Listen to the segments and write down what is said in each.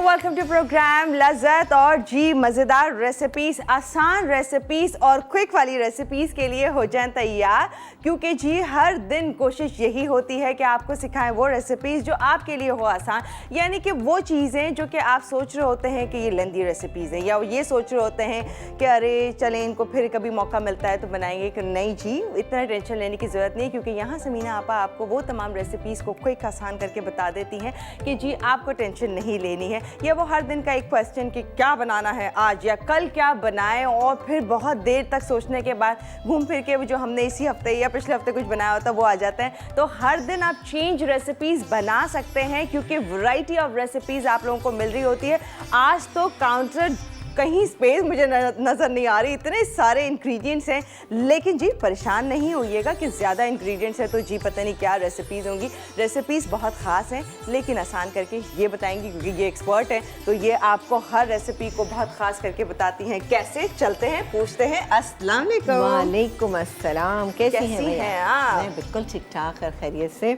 Welcome to programme लज़्ज़त और जी मज़ेदार recipes, आसान रेसिपीज़ और क्विक वाली रेसिपीज़ के लिए हो जाएं तैयार, क्योंकि जी हर दिन कोशिश यही होती है कि आपको सिखाएं वो रेसिपीज़ जो आपके लिए हो आसान। यानी कि वो चीज़ें जो कि आप सोच रहे होते हैं कि ये लेंदी रेसिपीज़ हैं, या ये सोच रहे होते हैं कि अरे चलें इनको फिर कभी मौका मिलता है तो बनाएंगे, कि नहीं जी इतना टेंशन लेने की ज़रूरत नहीं, क्योंकि यहाँ समीना आपा आपको वो तमाम रेसिपीज़ को क्विक आसान करके बता देती हैं कि जी आपको टेंशन नहीं लेनी है। ये वो हर दिन का एक क्वेश्चन कि क्या बनाना है आज या कल क्या बनाएं, और फिर बहुत देर तक सोचने के बाद घूम फिर के जो हमने इसी हफ्ते या पिछले हफ्ते कुछ बनाया होता वो आ जाता है। तो हर दिन आप चेंज रेसिपीज़ बना सकते हैं, क्योंकि वैरायटी ऑफ रेसिपीज़ आप लोगों को मिल रही होती है। आज तो काउंटर कहीं स्पेस मुझे नज़र नहीं आ रही, इतने सारे इंग्रेडिएंट्स हैं, लेकिन जी परेशान नहीं होइएगा कि ज़्यादा इंग्रेडिएंट्स हैं तो जी पता नहीं क्या रेसिपीज़ होंगी। रेसिपीज़ बहुत ख़ास हैं, लेकिन आसान करके ये बताएंगी क्योंकि ये एक्सपर्ट हैं, तो ये आपको हर रेसिपी को बहुत ख़ास करके बताती हैं। कैसे चलते हैं, पूछते हैं। अस्सलाम वालेकुम। वालेकुम अस्सलाम। कैसी हैं आप? मैं बिल्कुल ठीक ठाक और खैरियत से।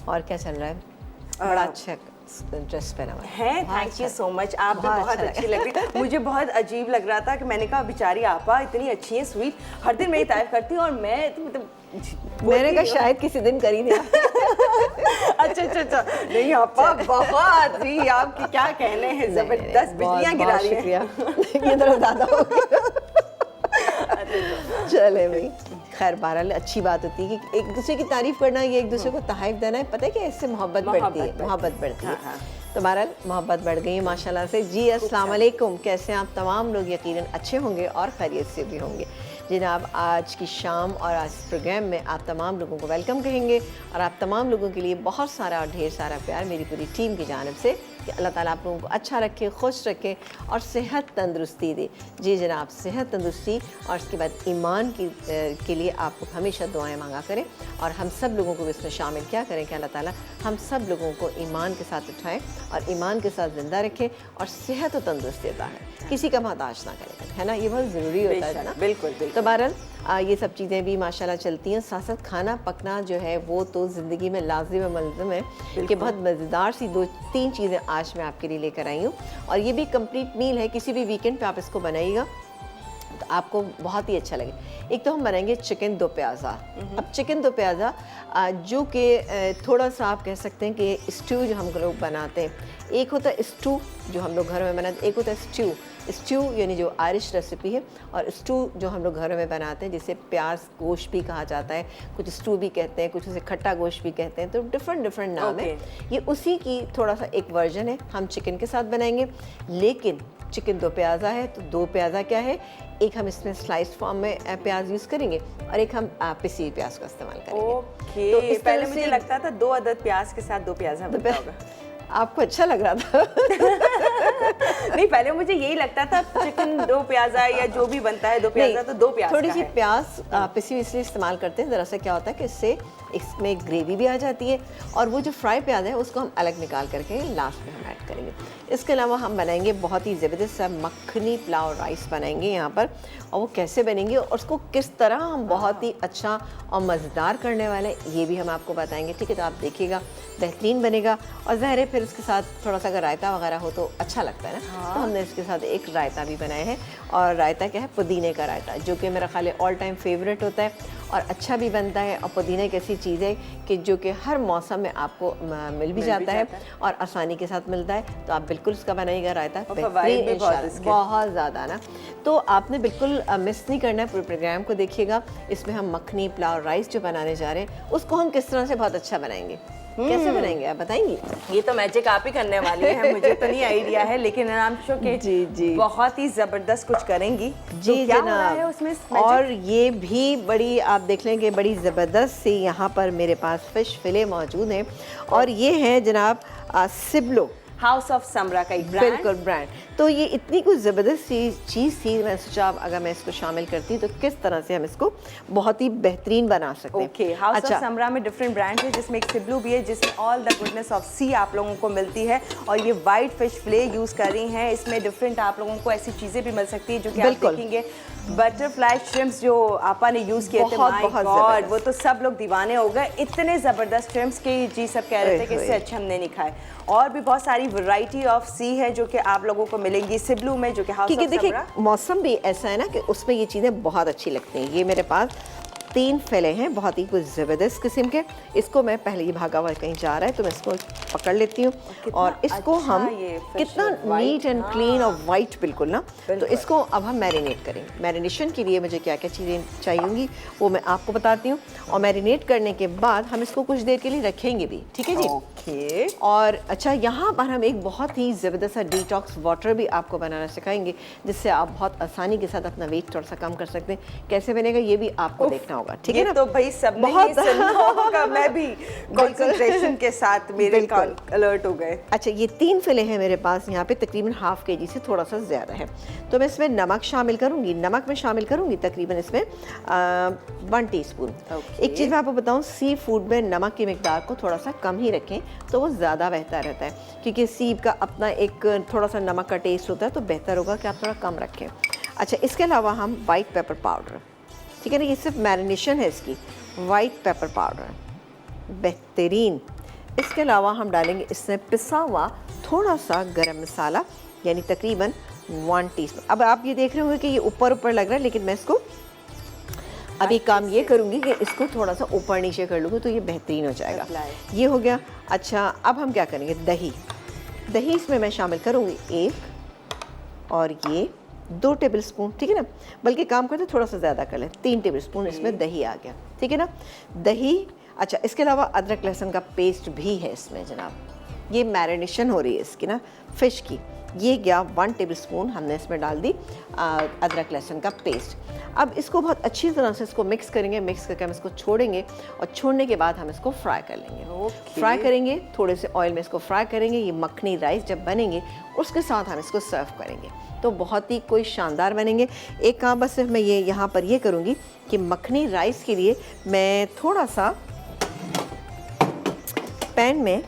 और क्या चल रहा है? बड़ा अच्छा ड्रेस पहना हुआ है। Thank you so much. आप भी बहुत अच्छी लग रही। मुझे बहुत अजीब लग रहा था कि मैंने कहा बेचारी आपा इतनी अच्छी है, स्वीट, हर दिन मेरी तारीफ करती है और मैंने कहा शायद किसी दिन करी नहीं। अच्छा नहीं आपा बहुत जी, आपकी क्या कहने हैं, जबरदस्त बिजलियां गिरा रही हैं। ये तरफ ज़्यादा हो गया। चले भाई, खैर बहरहाल अच्छी बात होती है कि एक दूसरे की तारीफ करना, ये एक दूसरे को तहफ़ देना है। पता है कि इससे मोहब्बत बढ़ती है, मोहब्बत बढ़ती है। तो बहरहाल मोहब्बत बढ़ गई माशाल्लाह से। जी अस्सलाम वालेकुम, कैसे हैं आप तमाम लोग? यकीनन अच्छे होंगे और खैरियत से भी होंगे। जनाब आज की शाम और आज प्रोग्राम में आप तमाम लोगों को वेलकम कहेंगे, और आप तमाम लोगों के लिए बहुत सारा और ढेर सारा प्यार मेरी पूरी टीम की जानिब से, कि अल्लाह ताला आप लोगों को अच्छा रखे, खुश रखे और सेहत तंदुरुस्ती दे। जी जनाब, सेहत तंदुरुस्ती और उसके बाद ईमान के लिए आप हमेशा दुआएं मांगा करें, और हम सब लोगों को इसमें शामिल क्या करें कि अल्लाह ताला हम सब लोगों को ईमान के साथ उठाएं और ईमान के साथ ज़िंदा रखें और सेहत और तंदुरुस्ती अता है, किसी का मोहताज ना करें, है ना? ये बहुत ज़रूरी होता है ना। बिल्कुल। तो बहरहाल ये सब चीज़ें भी माशाल्लाह चलती हैं। साथ साथ खाना पकना जो है वो तो ज़िंदगी में लाजिम मलज़म है, कि बहुत मज़ेदार सी 2-3 चीज़ें आज मैं आपके लिए लेकर आई हूँ, और ये भी कंप्लीट मील है। किसी भी वीकेंड पे आप इसको बनाइएगा तो आपको बहुत ही अच्छा लगे। एक तो हम बनाएंगे चिकन दो प्याज़ा। अब चिकन दो प्याज़ा जो कि थोड़ा सा आप कह सकते हैं कि स्ट्यू जो हम लोग बनाते हैं, एक होता है स्टू जो हम लोग घरों में बनाते हैं, एक होता है स्ट्यू यानी जो आयरिश रेसिपी है, और स्टू जो हम लोग घरों में बनाते हैं जिसे प्याज गोश्त भी कहा जाता है, कुछ स्टू भी कहते हैं, कुछ उसे खट्टा गोश्त भी कहते हैं, तो डिफरेंट नाम है। ये उसी की थोड़ा सा एक वर्जन है। हम चिकन के साथ बनाएंगे, लेकिन चिकन दो प्याज़ा है तो दो प्याज़ा क्या है, एक हम इसमें स्लाइस फॉर्म में प्याज यूज़ करेंगे और एक हम पिसी प्याज का इस्तेमाल करेंगे। तो इस पहले मुझे लगता था 2 अदद प्याज के साथ 2 प्याज़ा बनता होगा। आपको अच्छा लग रहा था? नहीं, पहले मुझे यही लगता था चिकन 2 प्याज़ा या जो भी बनता है 2 प्याज़ा तो 2 प्याज। थोड़ी सी प्याज पिसी इसलिए इस्तेमाल करते हैं, ज़रा सा क्या होता है कि इससे इसमें ग्रेवी भी आ जाती है, और वो जो फ्राई प्याज है उसको हम अलग निकाल करके लास्ट में हम ऐड करेंगे। इसके अलावा हम बनाएंगे बहुत ही ज़बरदस्त सा मखनी पुलाव राइस बनाएंगे यहाँ पर, और वो कैसे बनेंगे और उसको किस तरह हम बहुत ही अच्छा और मज़ेदार करने वाले हैं ये भी हम आपको बताएंगे। ठीक है, तो आप देखिएगा, बेहतरीन बनेगा। और ज़ाहिर है फिर उसके साथ थोड़ा सा अगर रायता वगैरह हो तो अच्छा लगता है ना। तो हमने इसके साथ एक रायता भी बनाया है, और रायता क्या है, पुदीने का रायता, जो कि मेरा ख्याल ऑल टाइम फेवरेट होता है और अच्छा भी बनता है। और पुदीना एक ऐसी चीज़ है कि जो कि हर मौसम में आपको मिल भी जाता है और आसानी के साथ मिलता है। तो आप बिल्कुल उसका बनाइएगा रायता, बेहतरीन इंशाल्लाह, बहुत ज़्यादा ना। तो आपने बिल्कुल मिस नहीं करना है, पूरे प्रोग्राम को देखिएगा। इसमें हम मखनी पुलाव राइस जो बनाने जा रहे हैं उसको हम किस तरह से बहुत अच्छा बनाएंगे, कैसे बनाएंगे आप बताएंगी? ये तो मैजिक आप ही करने वाली हैं, मुझे तो नहीं आइडिया है, लेकिन नाम शो के जी बहुत ही जबरदस्त कुछ करेंगी। जी तो क्या हो रहा है उसमें? और ये भी बड़ी आप देख लेंगे बड़ी ज़बरदस्त सी यहाँ पर मेरे पास फ़िश फिले मौजूद हैं, और ये है जनाब सिबलो, हाउस ऑफ समरा का एक ब्रांड। बिल्कुल ब्रांड। तो ये इतनी कुछ ज़बरदस्त चीज़ थी, मैंने सोचा अगर मैं इसको शामिल करती तो किस तरह से हम इसको बहुत ही बेहतरीन बना सकते हैं। ओके, हाउस ऑफ समरा में डिफरेंट ब्रांड्स है, जिसमें एक सिब्लू भी है जिसमें ऑल द गुडनेस ऑफ सी आप लोगों को मिलती है, और ये वाइट फिश फिले यूज़ कर रही हैं। इसमें डिफरेंट आप लोगों को ऐसी चीज़ें भी मिल सकती है जो कि आप देखेंगे। बटरफ्लाई श्रिम्प्स जो आपा ने यूज़ किए थे, माय गॉड, वो तो सब लोग दीवाने हो गए। इतने ज़बरदस्त श्रिम्प्स के जी सब कह रहे थे कि इससे अच्छे हमने नहीं खाए। और भी बहुत सारी वैरायटी ऑफ सी है जो कि आप लोगों को मिलेंगी सिब्लू में, जो कि हाउस ऑफ समरा। देखिए मौसम भी ऐसा है ना कि उसमें ये चीज़ें बहुत अच्छी लगती हैं। ये मेरे पास 3 फैले हैं बहुत ही कुछ ज़बरदस्त किस्म के। इसको मैं पहले, ये भागा हुआ कहीं जा रहा है तो मैं इसको पकड़ लेती हूँ, और इसको अच्छा हम कितना नीट एंड क्लीन और वाइट बिल्कुल ना। तो इसको अब हम मैरिनेट करेंगे। मैरिनेशन के लिए मुझे क्या क्या चीज़ें चाहिए वो मैं आपको बताती हूँ, और मैरिनेट करने के बाद हम इसको कुछ देर के लिए रखेंगे भी, ठीक है जी। ओके। और अच्छा, यहाँ पर हम एक बहुत ही ज़बरदस्त सा डिटॉक्स वाटर भी आपको बनाना सिखाएंगे, जिससे आप बहुत आसानी के साथ अपना वेट थोड़ा सा कम कर सकते हैं। कैसे बनेगा ये भी आपको देखना होगा, ठीक है ना। तो भाई सब बहुत होगा, मैं भी कंसंट्रेशन के साथ मेरे कान अलर्ट हो गए। अच्छा, ये 3 फिले हैं मेरे पास यहाँ पे, तकरीबन ½ kg से थोड़ा सा ज़्यादा है। तो मैं इसमें नमक शामिल करूँगी। नमक में शामिल करूँगी तकरीबन इसमें 1 टीस्पून। एक चीज़ मैं आपको बताऊँ, सी फूड में नमक की मिकदार को थोड़ा सा कम ही रखें तो वो ज़्यादा बेहतर रहता है, क्योंकि सीप का अपना एक थोड़ा सा नमक का टेस्ट होता है, तो बेहतर होगा कि आप थोड़ा कम रखें। अच्छा, इसके अलावा हम वाइट पेपर पाउडर, ठीक है ना, ये सिर्फ मैरिनेशन है इसकी। वाइट पेपर पाउडर बेहतरीन। इसके अलावा हम डालेंगे इसमें पिसा हुआ थोड़ा सा गरम मसाला, यानी तकरीबन 1 टीस्पून। अब आप ये देख रहे होंगे कि ये ऊपर ऊपर लग रहा है, लेकिन मैं इसको अभी काम ये करूँगी कि इसको थोड़ा सा ऊपर नीचे कर लूँगी तो ये बेहतरीन हो जाएगा। ये हो गया। अच्छा, अब हम क्या करेंगे, दही इसमें मैं शामिल करूँगी 1, और ये 2 टेबलस्पून, ठीक है ना। बल्कि काम करते थोड़ा सा ज़्यादा कर लें, 3 टेबलस्पून इसमें दही आ गया, ठीक है ना, दही। अच्छा, इसके अलावा अदरक लहसुन का पेस्ट भी है इसमें जनाब। ये मैरिनेशन हो रही है इसकी ना, फ़िश की। ये गया 1 टेबलस्पून हमने इसमें डाल दी अदरक लहसुन का पेस्ट। अब इसको बहुत अच्छी तरह से इसको मिक्स करेंगे। मिक्स करके हम इसको छोड़ेंगे, और छोड़ने के बाद हम इसको फ्राई कर लेंगे। फ्राई करेंगे, थोड़े से ऑयल में इसको फ्राई करेंगे। ये मखनी राइस जब बनेंगे उसके साथ हम इसको सर्व करेंगे तो बहुत ही कोई शानदार बनेंगे। एक काम बस सिर्फ मैं ये यहाँ पर ये करूँगी कि मखनी राइस के लिए मैं थोड़ा सा पैन में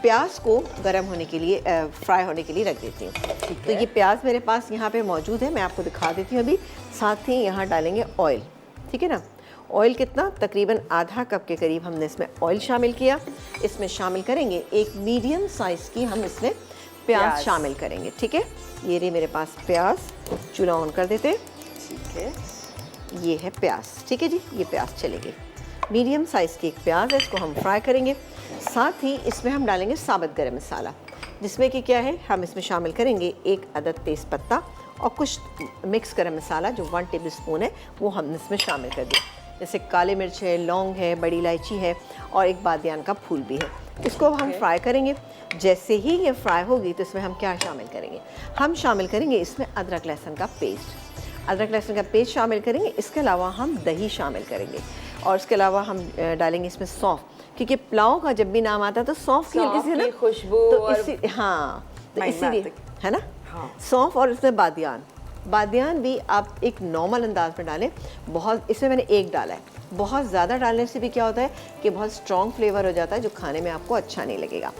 प्याज को गर्म होने के लिए, फ्राई होने के लिए रख देती हूँ। तो ये प्याज मेरे पास यहाँ पे मौजूद है, मैं आपको दिखा देती हूँ अभी। साथ ही यहाँ डालेंगे ऑयल, ठीक है ना। ऑयल कितना, तकरीबन ½ कप के करीब हमने इसमें ऑयल शामिल किया। इसमें शामिल करेंगे एक मीडियम साइज़ की हम इसमें प्याज शामिल करेंगे, ठीक है। ये रही मेरे पास प्याज, चूल्हा ऑन कर देते, ठीक है। ये है प्याज, ठीक है जी। ये प्याज चलेगी, मीडियम साइज़ की एक प्याज है, इसको हम फ्राई करेंगे। साथ ही इसमें हम डालेंगे साबुत गरम मसाला, जिसमें कि क्या है, हम इसमें शामिल करेंगे 1 अदद तेज़पत्ता और कुछ मिक्स गरम मसाला जो 1 टेबलस्पून है वो हमने इसमें शामिल कर दिया। जैसे काली मिर्च है, लौंग है, बड़ी इलायची है, और एक बादियान का फूल भी है। इसको हम फ्राई करेंगे। जैसे ही ये फ्राई होगी तो इसमें हम क्या शामिल करेंगे, हम शामिल करेंगे इसमें अदरक लहसुन का पेस्ट। अदरक लहसुन का पेस्ट शामिल करेंगे। इसके अलावा हम दही शामिल करेंगे, और इसके अलावा हम डालेंगे इसमें सौंफ, क्योंकि पुलाव का जब भी नाम आता है तो सौंफ की हल्की सी ना खुशबू, तो इसी हाँ, तो इसीलिए है ना। हाँ। सौंफ और इसमें बादियान भी आप एक नॉर्मल अंदाज में डालें। बहुत, इसमें मैंने 1 डाला है। बहुत ज़्यादा डालने से भी क्या होता है कि बहुत स्ट्रॉन्ग फ्लेवर हो जाता है जो खाने में आपको अच्छा नहीं लगेगा।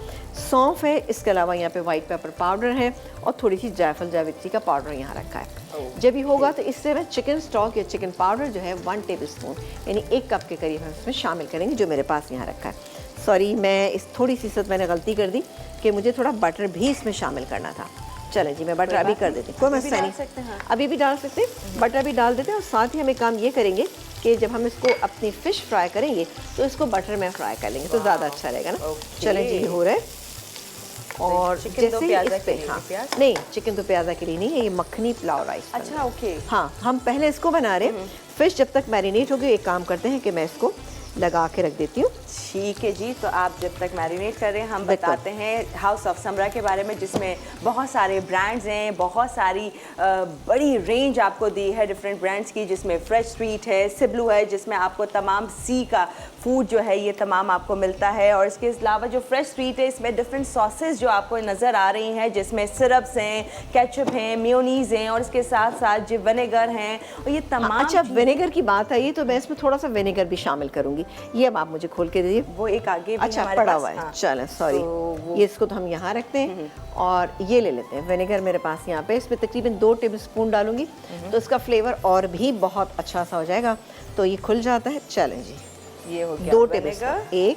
सौंफ है, इसके अलावा यहाँ पे वाइट पेपर पाउडर है, और थोड़ी सी जायफल जावित्री का पाउडर यहाँ रखा है। जब भी होगा तो इससे मैं चिकन स्टॉक या चिकन पाउडर जो है 1 टेबलस्पून यानी 1 कप के करीब हम इसमें शामिल करेंगे, जो मेरे पास यहाँ रखा है। सॉरी, मैं इस थोड़ी सी मैंने गलती कर दी कि मुझे थोड़ा बटर भी इसमें शामिल करना था। चलें जी, मैं बटर अभी कर देती हूँ, कोई मसला नहीं, अभी भी डाल सकते हैं, बटर भी डाल देते हैं। और साथ ही हम एक काम ये करेंगे कि जब हम इसको अपनी फ़िश फ्राई करेंगे तो इसको बटर में फ्राई कर लेंगे तो ज़्यादा अच्छा रहेगा ना। चलें जी, हो रहा है। और जैसे इस पे, हाँ नहीं, चिकन तो प्याज़ा के लिए नहीं है, ये मखनी पुलाव राइस। अच्छा, ओके। हाँ, हम पहले इसको बना रहे हैं। फ़िश जब तक मैरिनेट होगी, एक काम करते हैं कि मैं इसको लगा के रख देती हूँ। ठीक है जी, तो आप जब तक मैरिनेट कर रहे हैं हम बिल्कुल। बताते हैं हाउस ऑफ समरा के बारे में, जिसमें बहुत सारे ब्रांड्स हैं, बहुत सारी बड़ी रेंज आपको दी है डिफरेंट ब्रांड्स की, जिसमें फ्रेश स्वीट है, सिबलू है, जिसमें आपको तमाम सी का फूड जो है ये तमाम आपको मिलता है। और इसके अलावा जो फ्रेश स्वीट है इसमें डिफरेंट सॉसेस जो आपको नज़र आ रही हैं, जिसमें सिरप्स हैं, केचप हैं, मेयोनीज़ हैं और इसके साथ साथ जो विनेगर हैं और ये तमाम अच्छा, विनेगर की बात आई तो मैं इसमें थोड़ा सा विनेगर भी शामिल करूंगी। ये अब आप मुझे खोल के दीजिए। वो एक आगे भी अच्छा हमारे पड़ा पास, हुआ है, हाँ। चलें सॉरी। तो ये इसको तो हम यहाँ रखते हैं और ये ले लेते हैं विनेगर मेरे पास यहाँ पे। इसमें तकरीबन 2 टेबलस्पून डालूंगी तो इसका फ्लेवर और भी बहुत अच्छा सा हो जाएगा। तो ये खुल जाता है। चलें जी, ये हो गया 2 विनेगर। टेबलस्पून, 1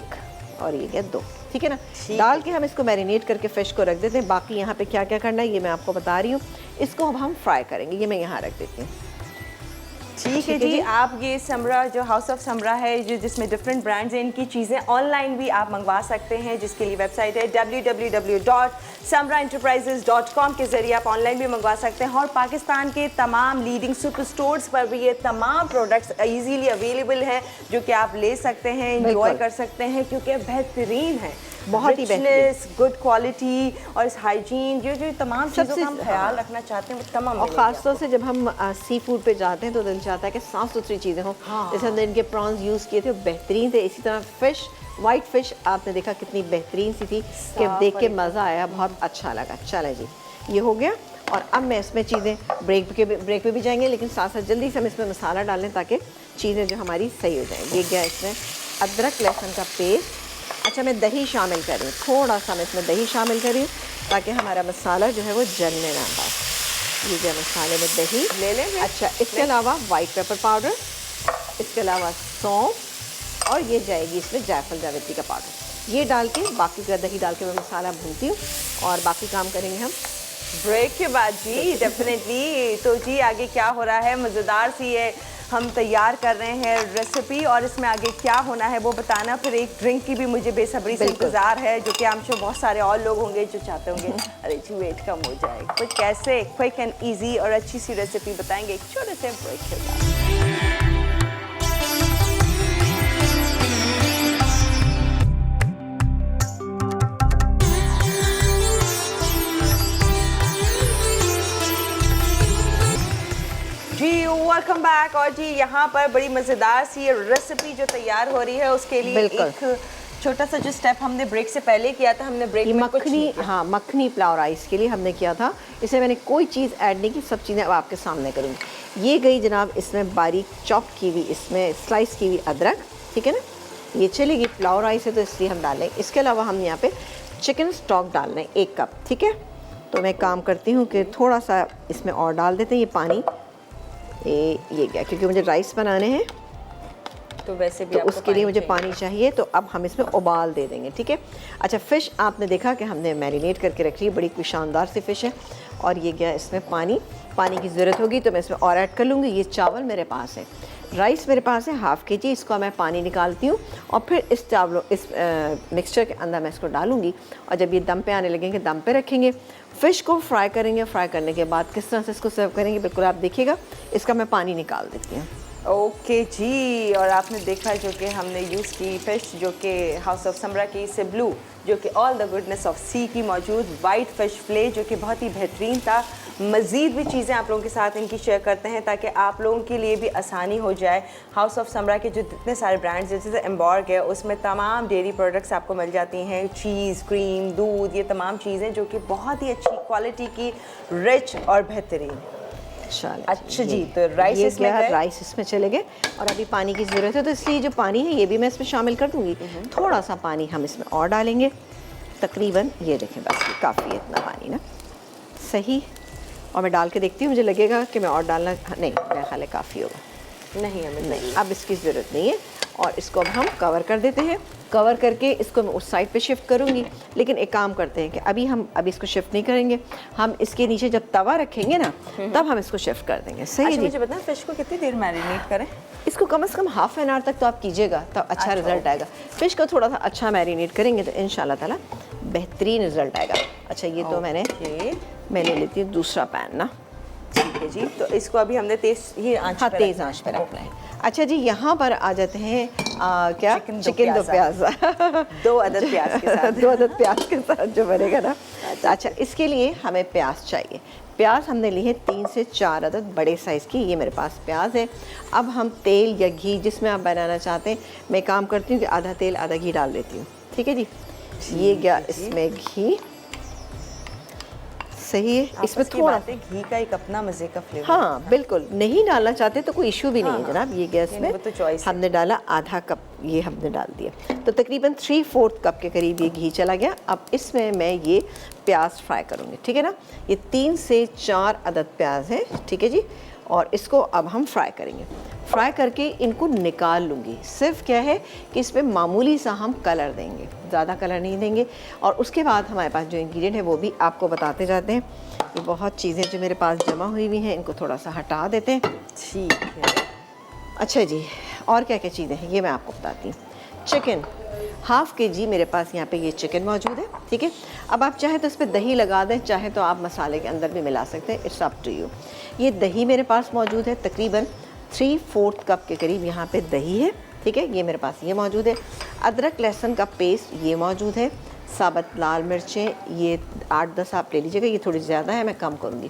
और ये गया 2, ठीक है ना। डाल के हम इसको मैरिनेट करके फिश को रख देते हैं। बाकी यहाँ पे क्या क्या करना है ये मैं आपको बता रही हूँ। इसको अब हम फ्राई करेंगे। ये मैं यहाँ रख देती हूँ। ठीक है जी, आप ये समरा जो हाउस ऑफ समरा है जो जिसमें डिफरेंट ब्रांड्स हैं, इनकी चीज़ें ऑनलाइन भी आप मंगवा सकते हैं, जिसके लिए वेबसाइट है www.samraenterprises.com के ज़रिए आप ऑनलाइन भी मंगवा सकते हैं। और पाकिस्तान के तमाम लीडिंग सुपर स्टोर्स पर भी ये तमाम प्रोडक्ट्स इजीली अवेलेबल हैं, जो कि आप ले सकते हैं, इंजॉय कर सकते हैं, क्योंकि बेहतरीन है, बहुत ही बेहतरीन, गुड क्वालिटी और इस हाइजीन जो तमाम चीज़ों का हम ख्याल रखना चाहते हैं वो तमाम और ख़ासतौर से जब हम सी फूड पे जाते हैं तो दिल चाहता है कि साफ़ सुथरी चीज़ें हों। जैसे हमने इनके प्रॉन्स यूज़ किए थे वो बेहतरीन थे। इसी तरह फ़िश, वाइट फ़िश आपने देखा कितनी बेहतरीन सी थी कि देख के मज़ा आया, बहुत अच्छा लगा। चलें जी, ये हो गया। और अब मैं इसमें चीज़ें ब्रेक पे भी जाएंगे, लेकिन साथ साथ जल्दी से हम इसमें मसाला डालें ताकि चीज़ें जो हमारी सही हो जाएँ। ये गया इसमें अदरक लहसुन का पेस्ट। अच्छा, मैं दही शामिल करूँ, थोड़ा सा मैं इसमें दही शामिल करूँ ताकि हमारा मसाला जो है वो जलने ना पाए। ये जो मसाले में दही ले लें। अच्छा, इसके अलावा वाइट पेपर पाउडर, इसके अलावा सौंफ और ये जाएगी इसमें जायफल जावित्री का पाउडर। ये डाल के बाकी का दही डाल के मैं मसाला भूनती हूँ और बाकी काम करेंगे हम ब्रेक के बाद जी। डेफिनेटली। तो जी आगे क्या हो रहा है, मज़ेदार सी है हम तैयार कर रहे हैं रेसिपी, और इसमें आगे क्या होना है वो बताना। फिर एक ड्रिंक की भी मुझे बेसब्री से इंतज़ार है, जो कि हम श्योर बहुत सारे और लोग होंगे जो चाहते होंगे अरे जी वेट कम हो जाए, तो कैसे क्विक एंड ईजी और अच्छी सी रेसिपी बताएंगे एक छोटे से ब्रेक के बाद। जी वेलकम बैक। और जी यहाँ पर बड़ी मज़ेदार सी रेसिपी जो तैयार हो रही है, उसके लिए एक छोटा सा जो स्टेप हमने ब्रेक से पहले किया था, हमने ब्रेक में मखनी, हाँ मखनी पुलाव राइस के लिए हमने किया था। इसमें मैंने कोई चीज़ ऐड नहीं की, सब चीज़ें अब आपके सामने करूँगी। ये गई जनाब इसमें बारीक चॉप की हुई, इसमें स्लाइस की हुई अदरक, ठीक है ना। ये चलेगी, पुलाव राइस है तो इसलिए हम डालें। इसके अलावा हम यहाँ पे चिकन स्टॉक डाल रहे हैं 1 कप, ठीक है। तो मैं काम करती हूँ कि थोड़ा सा इसमें और डाल देते हैं ये पानी। ये क्या, क्योंकि मुझे राइस बनाने हैं तो वैसे भी तो उसके लिए मुझे पानी चाहिए। तो अब हम इसमें उबाल दे देंगे, ठीक है। अच्छा, फ़िश आपने देखा कि हमने मैरिनेट करके रखी है, बड़ी कोई शानदार सी फ़िश है। और ये गया इसमें पानी की ज़रूरत होगी तो मैं इसमें और ऐड कर लूँगी। ये चावल मेरे पास है, राइस मेरे पास है हाफ़ के जी, इसको मैं पानी निकालती हूँ और फिर इस चावलों इस मिक्सचर के अंदर मैं इसको डालूँगी। और जब ये दम पे आने लगेंगे दम पे रखेंगे। फ़िश को फ्राई करेंगे, फ्राई करने के बाद किस तरह से इसको सर्व करेंगे बिल्कुल आप देखिएगा। इसका मैं पानी निकाल देती हूँ। ओके जी, और आपने देखा जो कि हमने यूज़ की फ़िश जो कि हाउस ऑफ समरा की सिबलू, जो कि ऑल द गुडनेस ऑफ सी की मौजूद वाइट फ़िश फिले, जो कि बहुत ही बेहतरीन था। मज़ीद भी चीज़ें आप लोगों के साथ इनकी शेयर करते हैं ताकि आप लोगों के लिए भी आसानी हो जाए। हाउस ऑफ समरा के जो जितने सारे ब्रांड्स जैसे एम्बॉर्ग है, उसमें तमाम डेयरी प्रोडक्ट्स आपको मिल जाती हैं, चीज़, क्रीम, दूध, ये तमाम चीज़ें जो कि बहुत ही अच्छी क्वालिटी की, रिच और बेहतरीन। अच्छा जी, तो राइस इसमें है, राइस इसमें चले गए और अभी पानी की ज़रूरत है तो इसलिए जो पानी है ये भी मैं इसमें शामिल कर दूँगी। थोड़ा सा पानी हम इसमें और डालेंगे, तकरीबन ये देखें बस काफ़ी है इतना पानी ना, सही। और मैं डाल के देखती हूँ, मुझे लगेगा कि मैं और डालना नहीं, मेरा ख्याल है काफ़ी होगा। नहीं हमें नहीं, अब इसकी ज़रूरत नहीं है। और इसको अब हम कवर कर देते हैं। कवर करके इसको मैं उस साइड पे शिफ्ट करूँगी। लेकिन एक काम करते हैं कि अभी इसको शिफ्ट नहीं करेंगे, हम इसके नीचे जब तवा रखेंगे ना तब हम इसको शिफ्ट कर देंगे। सही है। मुझे बताएं फ़िश को कितनी देर मैरिनेट करें? इसको कम से कम हाफ़ एन आवर तक तो आप कीजिएगा, तब अच्छा रिजल्ट आएगा। फ़िश को थोड़ा सा अच्छा मैरिनेट करेंगे तो इंशाल्लाह ताला बेहतरीन रिजल्ट आएगा। अच्छा, ये तो मैं ले लेती हूँ दूसरा पैन ना। ठीक है जी, तो इसको अभी हमने तेज़ आंच पे रखना है। अच्छा जी, यहाँ पर आ जाते हैं क्या चिकन दो प्याज़ा 2 अदद प्याज के साथ 2 अदद प्याज के साथ जो बनेगा ना। अच्छा, इसके लिए हमें प्याज चाहिए। प्याज हमने ली है 3 से 4 अदद बड़े साइज़ की, ये मेरे पास प्याज है। अब हम तेल या घी जिसमें आप बनाना चाहते हैं, मैं काम करती हूँ कि आधा तेल आधा घी डाल देती हूँ। ठीक है जी, ये गया इसमें घी, सही है। इसमें थोड़ा घी का एक अपना मज़े का फ्लेवर। हाँ बिल्कुल, नहीं डालना चाहते तो कोई इशू भी नहीं है जनाब। ये गैस में तो चॉइस हमने डाला आधा कप, ये हमने डाल दिया, तो तकरीबन 3/4 कप के करीब ये घी चला गया। अब इसमें मैं ये प्याज फ्राई करूँगी, ठीक है ना। ये 3 से 4 अदद प्याज है, ठीक है जी, और इसको अब हम फ्राई करेंगे। फ्राई करके इनको निकाल लूँगी। सिर्फ क्या है कि इसमें मामूली सा हम कलर देंगे, ज़्यादा कलर नहीं देंगे। और उसके बाद हमारे पास जो इंग्रेडिएंट है वो भी आपको बताते जाते हैं। ये बहुत चीज़ें जो मेरे पास जमा हुई हुई हैं, इनको थोड़ा सा हटा देते हैं। ठीक है। अच्छा जी, और क्या क्या चीज़ें हैं ये मैं आपको बताती हूँ। चिकन 1/2 kg मेरे पास यहाँ पे ये चिकन मौजूद है, ठीक है। अब आप चाहे तो इस पर दही लगा दें, चाहे तो आप मसाले के अंदर भी मिला सकते हैं, इट्स अप टू यू। ये दही मेरे पास मौजूद है, तकरीबन 3/4 कप के करीब यहाँ पे दही है, ठीक है। ये मेरे पास ये मौजूद है। अदरक लहसुन का पेस्ट ये मौजूद है। साबुत लाल मिर्चें ये 8-10 आप ले लीजिएगा, ये थोड़ी ज़्यादा है, मैं कम करूँगी।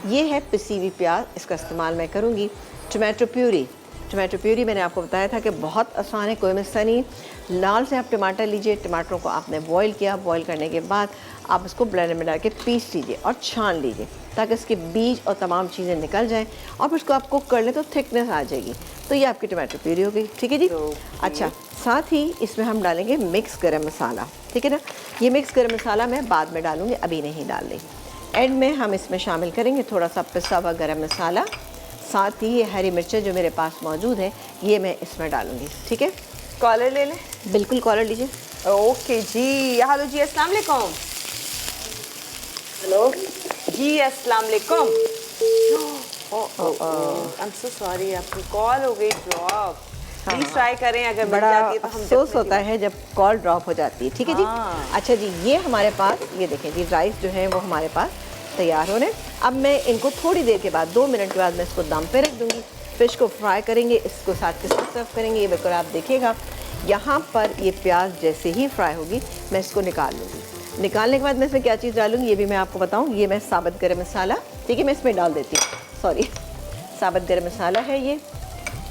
ये है पिसी हुई प्याज, इसका इस्तेमाल मैं करूँगी। टमाटो प्यूरी, टमाटो प्यूरी मैंने आपको बताया था कि बहुत आसान है, कोई मसला नहीं। लाल से आप टमाटर लीजिए, टमाटरों को आपने बॉईल किया, बॉईल करने के बाद आप इसको ब्लेंडर में डाल के पीस लीजिए और छान लीजिए ताकि इसके बीज और तमाम चीज़ें निकल जाएं, और फिर उसको आप कुक कर लें तो थिकनेस आ जाएगी। तो ये आपकी टमाटो प्यूरी हो गई, ठीक है जी। अच्छा, साथ ही इसमें हम डालेंगे मिक्स गरम मसाला, ठीक है ना। ये मिक्स गरम मसाला मैं बाद में डालूँगी, अभी नहीं डाल रही। एंड में हम इसमें शामिल करेंगे थोड़ा सा पिसा हुआ गरम मसाला। साथ ही ये हरी मिर्चें जो मेरे पास मौजूद है ये मैं इसमें डालूँगी, ठीक है। कॉलर ले लें? बिल्कुल, कॉलर लीजिए। ओके जी। हेलो जी, अस्सलाम वालेकुम। हेलो जी, अस्सलाम वालेकुम। आई एम सो सॉरी, आपकी कॉल हो गई ड्रॉप। प्लीज ट्राई करें, अगर मिल बड़ा जाती है तो हम अफसोस होता है जब कॉल ड्रॉप हो जाती है, ठीक है जी। हाँ। अच्छा जी, ये हमारे पास, ये देखें जी, राइस जो है वो हमारे पास तैयार हो रहे हैं। अब मैं इनको थोड़ी देर के बाद 2 मिनट के बाद मैं इसको दम पे रख दूँगी। फ़िश को फ्राई करेंगे, इसको साथ के साथ सर्व करेंगे। ये बिल्कुल आप देखिएगा, यहाँ पर ये प्याज जैसे ही फ्राई होगी मैं इसको निकाल लूँगी। निकालने के बाद मैं इसमें क्या चीज़ डालूँगी ये भी मैं आपको बताऊँ। ये मैं साबुत गरम मसाला, ठीक है, मैं इसमें डाल देती हूँ, सॉरी, साबुत गरम मसाला है ये,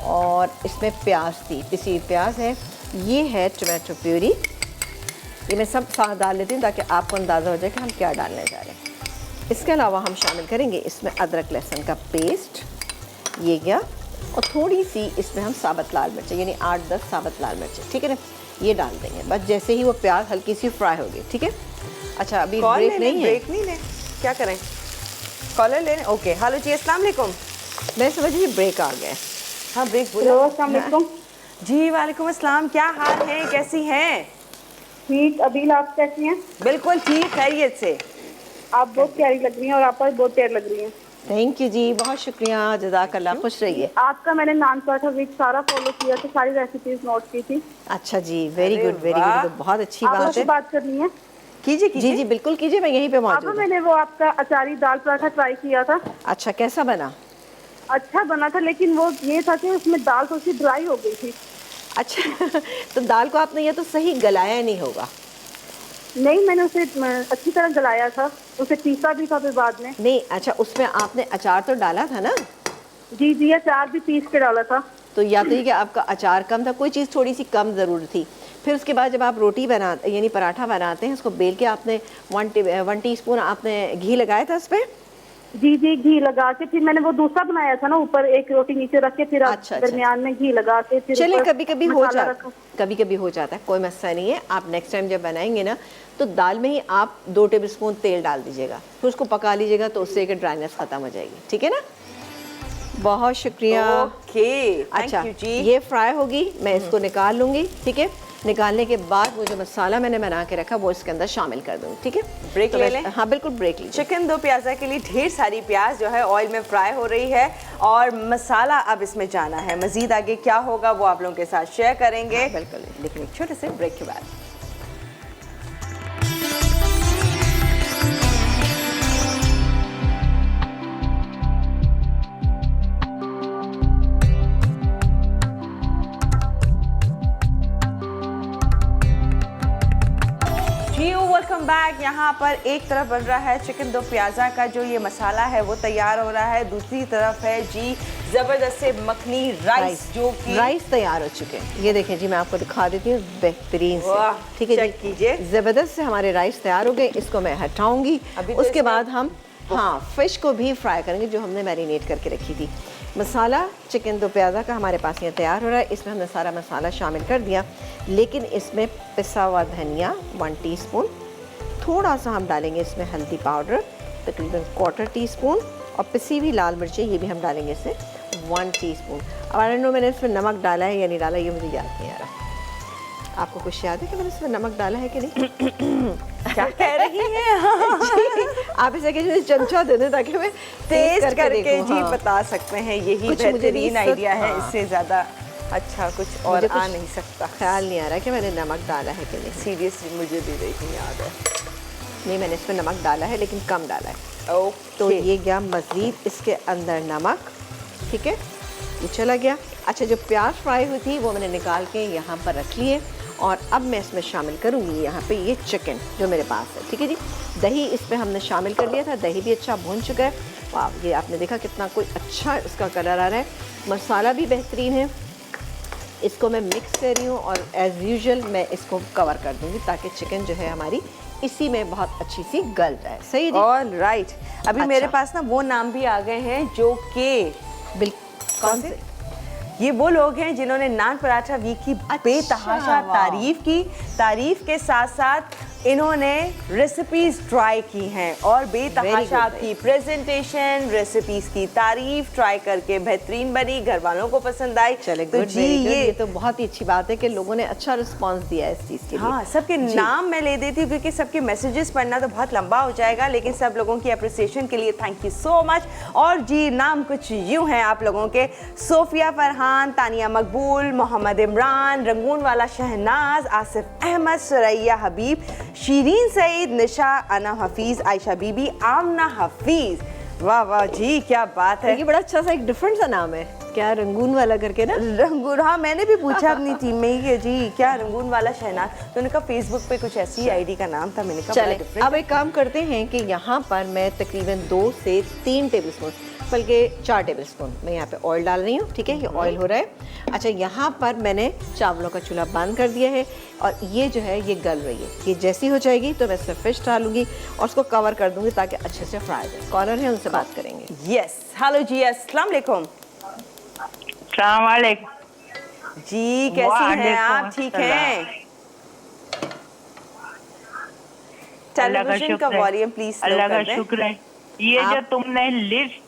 और इसमें प्याज थी, पिसी हुई प्याज है। ये है टमाटो प्यूरी, ये मैं सब साथ डाल लेती हूँ ताकि आपको अंदाज़ा हो जाए कि हम क्या डालने जा रहे हैं। इसके अलावा हम शामिल करेंगे इसमें अदरक लहसुन का पेस्ट, ये गया, और थोड़ी सी इसमें हम साबुत लाल मिर्च, यानी 8-10 साबुत लाल मिर्च, ठीक है ना, ये डाल देंगे। बस जैसे ही वो प्याज हल्की सी फ्राई होगी, ठीक है। अच्छा, अभी ब्रेक नहीं है, ब्रेक नहीं ले, क्या करें? कॉलर ले लें? ओके। हेलो जी, अस्सलाम वालेकुम। मैं समझिए ब्रेक आ गया। हाँ, ब्रेक हेलो, बोलो। अस्सलाम वालेकुम। जी वालेकुम अस्सलाम, क्या हाल है, कैसी हैं? ठीक, अभी आप कैसी हैं? बिल्कुल ठीक, खैरियत से। आप बहुत प्यारी लग रही हैं और आप पर बहुत प्यारी लग रही हैं। थैंक यू जी, बहुत शुक्रिया, जज़ाकल्लाह, खुश रहिए। आपका मैंने नान पराठा वीक सारा फॉलो किया, तो सारी रेसिपीज नोट की थी। अच्छा जी, वेरी अरे गुड, वेरी वाह। गुड, बहुत अच्छी आप बात मुझसे है। बात करनी है? कीजिए जी कीजिए। जी बिल्कुल कीजिए, मैं यहीं पे अब मौजूद हूँ। मैंने वो आपका अचारी दाल पराठा ट्राई किया था, अच्छा, कैसा बना? अच्छा बना था, लेकिन वो ये था कि उसमें दाल थोड़ी सी ड्राई हो गई थी। अच्छा तो दाल को आपने ये तो सही गलाया नहीं होगा। नहीं, मैंने उसे अच्छी तरह गलाया था, उसे पीसा भी था फिर बाद में। नहीं, अच्छा, उसमें आपने अचार तो डाला था ना? जी जी, अचार भी पीस के डाला था। तो या तो ये कि आपका अचार कम था, कोई चीज़ थोड़ी सी कम ज़रूर थी। फिर उसके बाद जब आप रोटी बनाते, यानी पराठा बनाते हैं, उसको बेल के आपने 1 टीस्पून आपने घी लगाया था उस पर? जी जी, घी लगा के फिर मैंने वो दूसरा बनाया था ना, ऊपर एक रोटी नीचे रख के फिर अच्छा, दरमियान में घी लगा के फिर चलिए, ऊपर कभी कभी हो मसाला जाता, रखा। कभी कभी हो जाता है, कोई मसला नहीं है। आप नेक्स्ट टाइम जब बनाएंगे ना तो दाल में ही आप 2 टेबलस्पून तेल डाल दीजिएगा, फिर उसको पका लीजिएगा, तो उससे एक ड्राइनेस ख़त्म हो जाएगी, ठीक है ना। बहुत शुक्रिया। ओके, अच्छा, थैंक यू जी। ये फ्राई होगी, मैं इसको निकाल लूँगी, ठीक है। निकालने के बाद वो जो मसाला मैंने बना के रखा वो इसके अंदर शामिल कर दूँगी, ठीक है। ब्रेक तो ले मैं- लें? हाँ बिल्कुल, ब्रेक लीजिए। चिकन दो प्याज़ा के लिए ढेर सारी प्याज जो है ऑयल में फ्राई हो रही है, और मसाला अब इसमें जाना है। मजीद आगे क्या होगा वो आप लोगों के साथ शेयर करेंगे, बिल्कुल। लेकिन एक छोटे से ब्रेक के बाद। बैक। यहाँ पर एक तरफ बन रहा है चिकन दो प्याज़ा का जो ये मसाला है वो तैयार हो रहा है, दूसरी तरफ है जी ज़बरदस्त से मखनी राइस जो कि राइस तैयार हो चुके हैं। ये देखें जी, मैं आपको दिखा देती हूँ बेहतरीन से। वाह, ठीक है चेक कीजिए। ज़बरदस्त से हमारे राइस तैयार हो गए। इसको मैं हटाऊंगी। अभी तो उसके इसमें- बाद हम फिश को भी फ्राई करेंगे जो हमने मैरिनेट करके रखी थी। मसाला चिकन दो प्याज़ा का हमारे पास यहाँ तैयार हो रहा है। इसमें हमने सारा मसाला शामिल कर दिया, लेकिन इसमें पिसा हुआ धनिया 1 टीस्पून, थोड़ा सा हम डालेंगे इसमें हल्दी पाउडर तकरीबन 1/4 टीस्पून, और पिसी हुई लाल मिर्चें ये भी हम डालेंगे इसमें 1 टीस्पून। अब आई डोंट नो मैंने इसमें नमक डाला है या नहीं डाला, ये मुझे याद नहीं आ रहा। आपको कुछ याद है कि मैंने इसमें नमक डाला है कि नहीं? क्या कह रही हैं आप इसे किसी चमचा दे दें ताकि मैं टेस्ट करके देखूं। जी हाँ। बता सकते हैं, यही कुछ मुझे बेहतरीन नहीं आइडिया है। हाँ। इससे ज़्यादा अच्छा कुछ और मुझे कुछ आ नहीं सकता। ख्याल नहीं आ रहा कि मैंने नमक डाला है कि नहीं। सीरियसली मुझे भी नहीं याद है। नहीं, मैंने इसमें नमक डाला है लेकिन कम डाला है। ओके तो ये गया मज़ीद इसके अंदर नमक। ठीक है, ये चला गया। अच्छा, जो प्याज फ्राई हुई थी वो मैंने निकाल के यहाँ पर रख लिए, और अब मैं इसमें शामिल करूँगी यहाँ पे ये चिकन जो मेरे पास है। ठीक है जी, दही इसमें हमने शामिल कर लिया था, दही भी अच्छा भून चुका है। वाह, ये आपने देखा कितना कोई अच्छा इसका कलर आ रहा है। मसाला भी बेहतरीन है। इसको मैं मिक्स कर रही हूँ और एज़ यूजुअल मैं इसको कवर कर दूँगी ताकि चिकन जो है हमारी इसी में बहुत अच्छी सी गल जाए। सही जी? All right. अभी अच्छा। मेरे पास ना वो नाम भी आ गए हैं जो कि कौन से? ये वो लोग हैं जिन्होंने नान पराठा वीक की बेतहाशा वाह। तारीफ के साथ साथ इन्होंने रेसिपीज ट्राई की हैं और बेतहाशा Very good, की प्रेजेंटेशन, रेसिपीज की तारीफ ट्राई करके बेहतरीन बनी, घर वालों को पसंद आई। चले तो गुड, जी ये तो बहुत ही अच्छी बात है कि लोगों ने अच्छा रिस्पांस दिया है इस चीज़ के लिए। हाँ, सबके जी। नाम मैं ले देती हूँ क्योंकि सबके मैसेजेस पढ़ना तो बहुत लंबा हो जाएगा, लेकिन सब लोगों की अप्रिसिएशन के लिए थैंक यू सो मच। और जी नाम कुछ यूँ हैं आप लोगों के: सोफिया फरहान, तानिया मकबूल, मोहम्मद इमरान, रंगून वाला शहनाज, आसिफ अहमद, सुरैया हबीब, शीरीन सईद, निशा, अना हफीज़, आयशा बीबी, आमना हफीज़। वाह वाह जी, क्या बात है। ये बड़ा अच्छा सा एक डिफरेंट सा नाम है, क्या रंगून वाला करके ना। रंगून, हाँ मैंने भी पूछा अपनी टीम में कि जी क्या रंगून वाला शहनाज, तो उन्होंने कहा फेसबुक पे कुछ ऐसी आईडी का नाम था। मैंने कहा बड़ा चले, डिफरेंट। अब एक काम करते हैं कि यहाँ पर मैं तकरीबन 2 से 3 टेबलस्पून, बल्कि 4 टेबलस्पून मैं यहाँ पे ऑयल डाल रही हूँ। ठीक है, ये ऑयल हो रहा है। अच्छा, यहाँ पर मैंने चावलों का चूल्हा बंद कर दिया है और ये जो है ये गल रही है। ये जैसी हो जाएगी तो मैं इसमें फिश डालूंगी और उसको कवर कर दूंगी ताकि अच्छे से फ्राई हो। कॉलर है, उनसे बात करेंगे। यस, हेलो जी, अस्सलाम वालेकुम सलाम वालेकुम जी, कैसी हैं आप? ठीक हैं? टेलीविजन का वॉल्यूम प्लीज स्लो अल्लाह का कर दें। शुक्र है। ये जो तुमने लिस्ट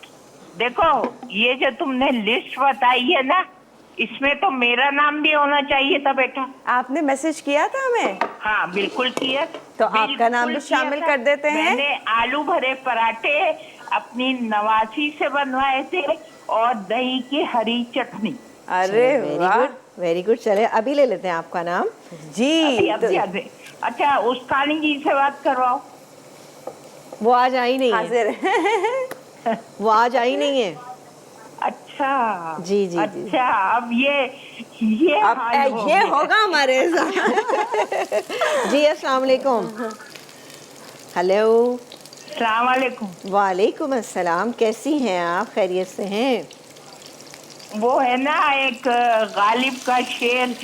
देखो, ये जो तुमने लिस्ट बताई है ना, इसमें तो मेरा नाम भी होना चाहिए था बेटा। आपने मैसेज किया था हमें? हाँ बिल्कुल किया। तो आपका नाम भी बिल्कुल किया शामिल था। कर देते हैं। मैंने आलू भरे पराठे अपनी नवासी से बनवाए थे और दही की हरी चटनी। अरे वेरी वाह गुड, वेरी गुड। चले, अभी ले लेते हैं आपका नाम। जी। अब याद है। अच्छा, उस्तानी जी से बात करवाओ। वो आज आई नहीं है, हाजिर हैं। वो आज आई नहीं है। अच्छा जी, जी, जी। अच्छा, अब ये अब हाल हो ये गया। होगा हमारे साथ। जी अस्सलाम वालेकुम। हेलो, सलाम वालेकुम। वालेकुम अस्सलाम। कैसी हैं आप? खैरियत से हैं? वो है ना एक गालिब का शेर,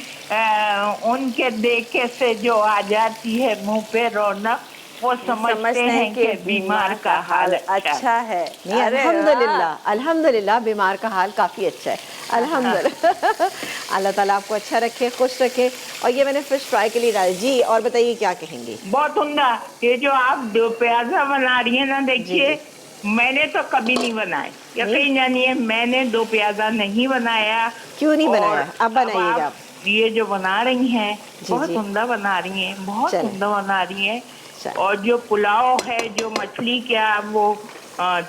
उनके देखे से जो आ जाती है मुंह पे रौनक, वो समझते हैं कि बीमार का हाल अच्छा है। नहीं, अल्हम्दुलिल्लाह, अल्हम्दुलिल्लाह बीमार का हाल काफ़ी अच्छा है, अल्हम्दुलिल्लाह। अल्लाह ताला आपको अच्छा रखे, खुश रखे। और ये मैंने फिश फ्राई के लिए डाली। जी, और बताइए क्या कहेंगी? बहुत उम्दा। ये जो आप दो प्याजा बना रही है ना, देखिए मैंने तो कभी नहीं बनाए, यकीन जानिए मैंने दो प्याजा नहीं बनाया। क्यों नहीं और बनाया? अब बनाइएगा आप। ये जो बना रही हैं बहुत जी। उम्दा बना रही हैं, बहुत चलें। उम्दा बना रही हैं। चलें। और जो पुलाव है, जो मछली क्या वो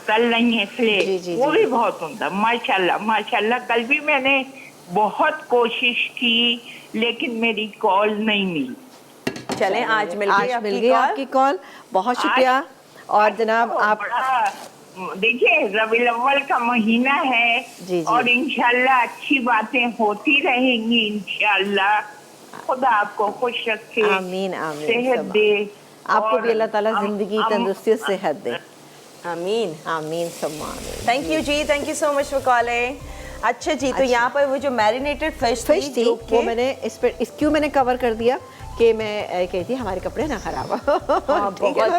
तल रही है जी, जी, फिले, वो जी। भी बहुत उम्दा। माशाल्लाह माशाल्लाह। कल भी मैंने बहुत कोशिश की लेकिन मेरी कॉल नहीं मिली। चलें, आज मिल गई आज मिल गई आपकी कॉल, बहुत शुक्रिया। और जनाब तो आप बड़ा देखिए, रबीउल अव्वल का महीना है। जी, जी। और इंशाल्लाह अच्छी बातें होती रहेंगी इंशाल्लाह। खुदा आपको खुश रखे, आमीन, आमीन। सेहत सब दे, आपको भी अल्लाह ताला ज़िंदगी, तंदुरुस्ती और सेहत दे। आमीन। आमीन सुम्मा आमीन। थैंक यू जी, thank you so much for calling. अच्छा जी, तो यहाँ पर वो जो मैरिनेटेड फिश थी वो मैंने क्यों मैंने कवर कर दिया कि मैं कहती थी हमारे कपड़े ना खराब हो। ठीक है ना?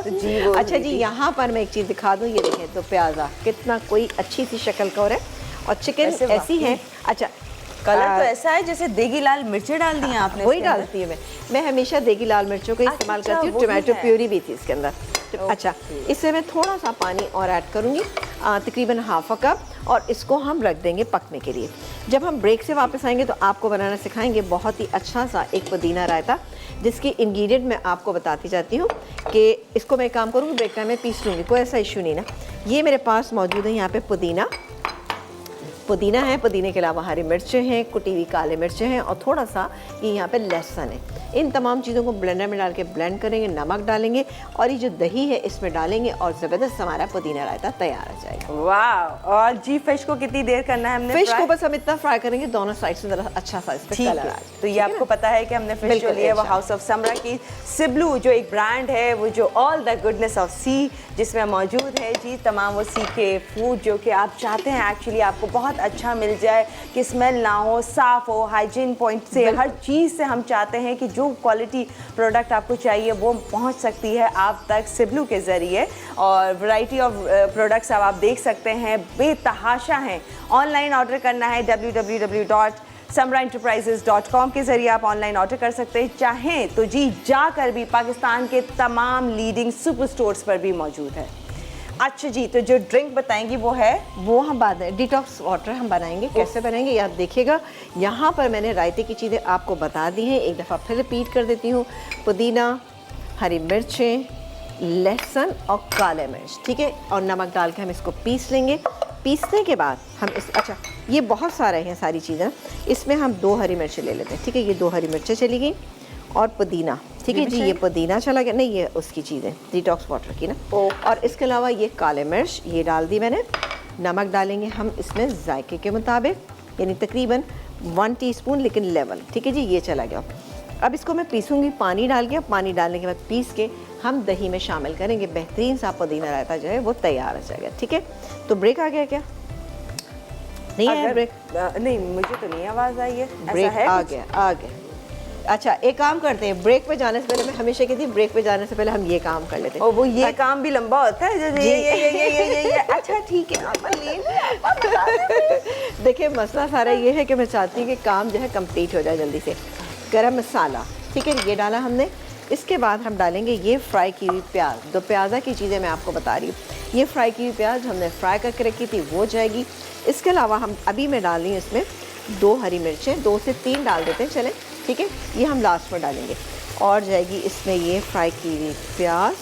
अच्छा जी, यहाँ पर मैं एक चीज़ दिखा दूँ, ये देखें तो प्याजा कितना कोई अच्छी सी शक्ल का हो रहा है और चिकन ऐसी है। अच्छा कलर तो ऐसा है जैसे देगी लाल मिर्चें डाल दी हैं आपने। वही डालती है मैं हमेशा देगी लाल मिर्चों का इस्तेमाल करती हूँ। टोमेटो प्यूरी भी थी इसके अंदर। अच्छा, इससे मैं थोड़ा सा पानी और ऐड करूँगी, तकरीबन हाफ अ कप, और इसको हम रख देंगे पकने के लिए। जब हम ब्रेक से वापस आएंगे तो आपको बनाना सिखाएंगे बहुत ही अच्छा सा एक पुदीना रायता, जिसकी इंग्रेडिएंट मैं आपको बताती जाती हूँ कि इसको मैं काम करूँगी ब्रेक टाइम में पीस लूँगी, कोई ऐसा इशू नहीं ना। ये मेरे पास मौजूद है यहाँ पे पुदीना है, पुदीने के अलावा हरी मिर्चें हैं, कुटी हुई काले मिर्चें हैं और थोड़ा सा ये यहाँ पे लहसुन है। इन तमाम चीज़ों को ब्लेंडर में डाल के ब्लेंड करेंगे, नमक डालेंगे और ये जो दही है इसमें डालेंगे और ज़बरदस्त हमारा पुदीना रायता तैयार हो जाएगा। वाह। और जी फिश को कितनी देर करना है हमने? फिश को बस हम इतना फ्राई करेंगे दोनों साइड से ज़रा अच्छा सा इस पे कलर आ जाए। तो ये आपको पता है कि हमने फिश जो ली है वो हाउस ऑफ समरा की सिब्लू जो एक ब्रांड है, वो जो ऑल द गुडनेस ऑफ सी जिसमें मौजूद है जी तमाम वो सी के फूड जो कि आप चाहते हैं एक्चुअली आपको बहुत अच्छा मिल जाए, कि स्मेल ना हो, साफ़ हो, हाइजीन पॉइंट से हर चीज़ से हम चाहते हैं कि जो क्वालिटी प्रोडक्ट आपको चाहिए वो पहुंच सकती है आप तक सिब्लू के ज़रिए। और वैरायटी ऑफ प्रोडक्ट्स अब आप देख सकते हैं बेतहाशा हैं। ऑनलाइन ऑर्डर करना है www.samraenterprises.com के ज़रिए आप ऑनलाइन ऑर्डर कर सकते हैं। चाहें तो जी जाकर भी पाकिस्तान के तमाम लीडिंग सुपर स्टोर्स पर भी मौजूद है। अच्छा जी, तो जो ड्रिंक बताएंगी वो हम बाद में डिटॉक्स वाटर हम बनाएंगे। कैसे बनाएंगे ये आप देखिएगा। यहाँ पर मैंने रायते की चीज़ें आपको बता दी हैं, एक दफ़ा फिर रिपीट कर देती हूँ। पुदीना, हरी मिर्चें, लहसुन और काले मिर्च, ठीक है, और नमक डाल के हम इसको पीस लेंगे। पीसने के बाद हम अच्छा ये बहुत सारे हैं सारी चीज़ें, इसमें हम 2 हरी मिर्चें ले लेते हैं, ठीक है। ये 2 हरी मिर्चें चली गई और पुदीना, ठीक है जी, ये पुदीना चला गया, नहीं ये उसकी चीज़ें डिटॉक्स वाटर की ना। और इसके अलावा ये काले मिर्च ये डाल दी मैंने। नमक डालेंगे हम इसमें जायके के मुताबिक, यानी तकरीबन 1 टीस्पून लेकिन लेवल, ठीक है जी, ये चला गया। अब इसको मैं पीसूँगी पानी डाल के। पानी डालने के बाद पीस के हम दही में शामिल करेंगे। बेहतरीन सा पुदीना रायता जो है वो तैयार हो जाएगा, ठीक है। तो ब्रेक आ गया क्या? नहीं है ब्रेक? नहीं, मुझे तो नहीं आवाज़ आई है। ब्रेक आ गया। अच्छा, एक काम करते हैं, ब्रेक पे जाने से पहले, मैं हमेशा कहती हूँ ब्रेक पे जाने से पहले हम ये काम कर लेते हैं। और वो ये काम भी लंबा होता है जैसे ये। अच्छा ठीक है। देखिए मसला सारा ये है कि मैं चाहती हूँ कि काम जो है कंप्लीट हो जाए जल्दी से। गरम मसाला, ठीक है, ये डाला हमने। इसके बाद हम डालेंगे ये फ्राई की हुई प्याज। 2 प्याज़ा की चीज़ें मैं आपको बता रही हूँ। ये फ्राई की हुई प्याज हमने फ्राई करके रखी थी, वो जाएगी। इसके अलावा हम अभी मैं डाल रही हूँ इसमें 2 हरी मिर्चें, 2 से 3 डाल देते हैं, चलें, ठीक है। ये हम लास्ट में डालेंगे। और जाएगी इसमें ये फ्राई की हुई प्याज